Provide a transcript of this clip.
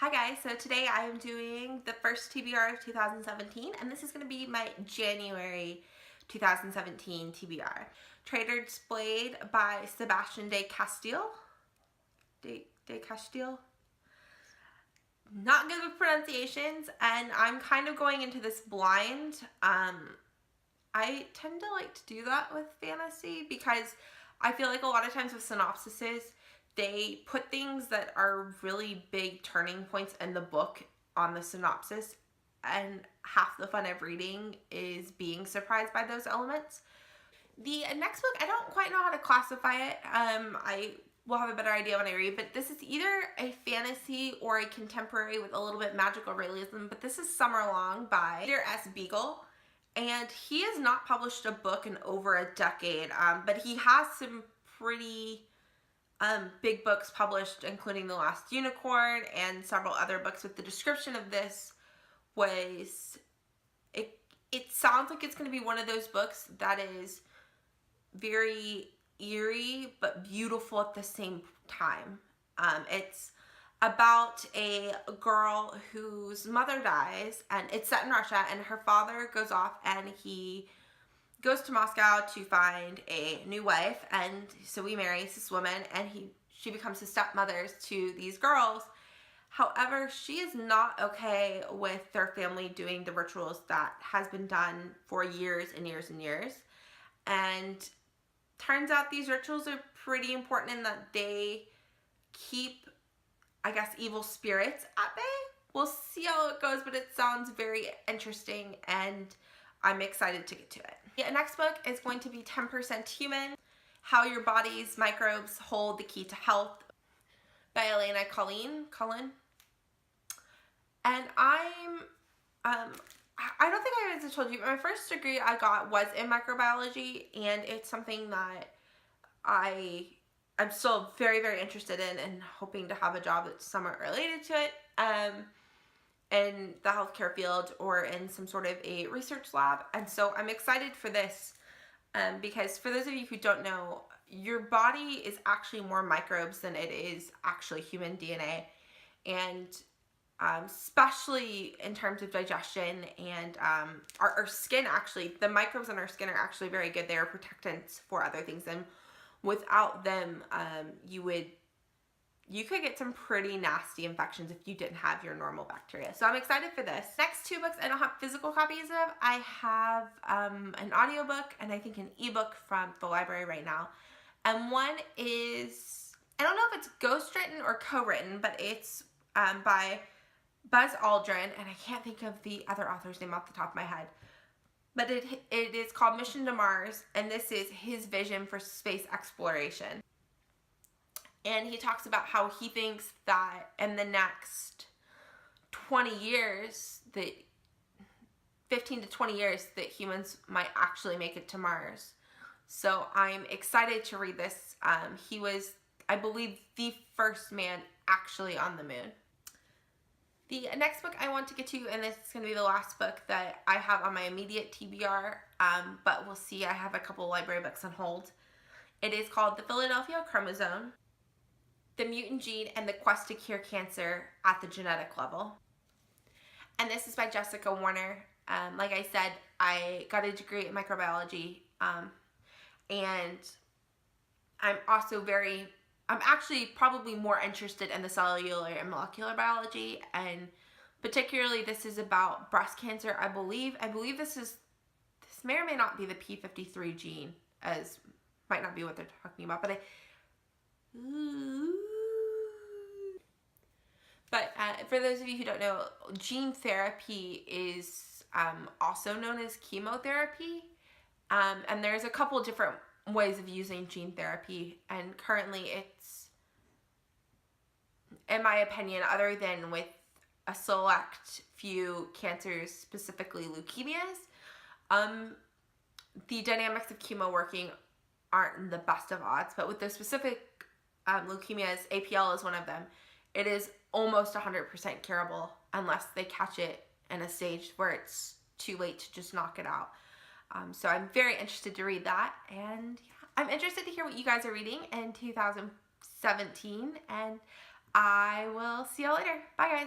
Hi guys, so today I am doing the first TBR of 2017, and this is going to be my January 2017 TBR. Trader Displayed by Sebastian de Castile. De Castile? Not good with pronunciations, and I'm kind of going into this blind. I tend to like to do that with fantasy because I feel like a lot of times with synopsises, they put things that are really big turning points in the book on the synopsis, and half the fun of reading is being surprised by those elements. The next book, I don't quite know how to classify it. I will have a better idea when I read, but this is either a fantasy or a contemporary with a little bit magical realism, but this is Summerlong by Peter S. Beagle. And he has not published a book in over a decade, but he has some pretty big books published, including The Last Unicorn and several other books. With the description of this was, it sounds like it's going to be one of those books that is very eerie but beautiful at the same time. It's about a girl whose mother dies, and it's set in Russia, and her father goes off and he goes to Moscow to find a new wife, and so he marries this woman, and she becomes his stepmother to these girls. However, she is not okay with their family doing the rituals that has been done for years and years and years. And turns out these rituals are pretty important in that they keep, I guess, evil spirits at bay. We'll see how it goes, but it sounds very interesting, and I'm excited to get to it. The next book is going to be 10% Human: How Your Body's Microbes Hold the Key to Health by Elena Cullen. And I don't think I ever told you, my first degree I got was in microbiology, and it's something that I'm still very, very interested in and hoping to have a job that's somewhat related to it. In the healthcare field or in some sort of a research lab. And so I'm excited for this because for those of you who don't know, your body is actually more microbes than it is actually human DNA. And especially in terms of digestion and our skin, actually, the microbes in our skin are actually very good. They are protectants for other things, and without them, you could get some pretty nasty infections if you didn't have your normal bacteria. So I'm excited for this. Next two books I don't have physical copies of. I have an audiobook and I think an ebook from the library right now. And one is, I don't know if it's ghostwritten or co-written, but it's by Buzz Aldrin, and I can't think of the other author's name off the top of my head. But it is called Mission to Mars, and this is his vision for space exploration. And he talks about how he thinks that in the next 20 years, that 15 to 20 years, that humans might actually make it to Mars. So I'm excited to read this. He was, I believe, the first man actually on the moon. The next book I want to get to, and this is going to be the last book that I have on my immediate TBR, but we'll see. I have a couple library books on hold. It is called The Philadelphia Chromosome: The Mutant Gene and the Quest to Cure Cancer at the Genetic Level. And this is by Jessica Warner. Like I said, I got a degree in microbiology, and I'm actually probably more interested in the cellular and molecular biology, and particularly this is about breast cancer. I believe this may or may not be the P53 gene, as might not be what they're talking about, but for those of you who don't know, gene therapy is also known as chemotherapy, and there's a couple different ways of using gene therapy, and currently it's, in my opinion, other than with a select few cancers, specifically leukemias, the dynamics of chemo working aren't the best of odds, but with the specific leukemias, APL is one of them. It is almost 100% curable unless they catch it in a stage where it's too late to just knock it out. So I'm very interested to read that, and yeah, I'm interested to hear what you guys are reading in 2017, and I will see you later. Bye, guys.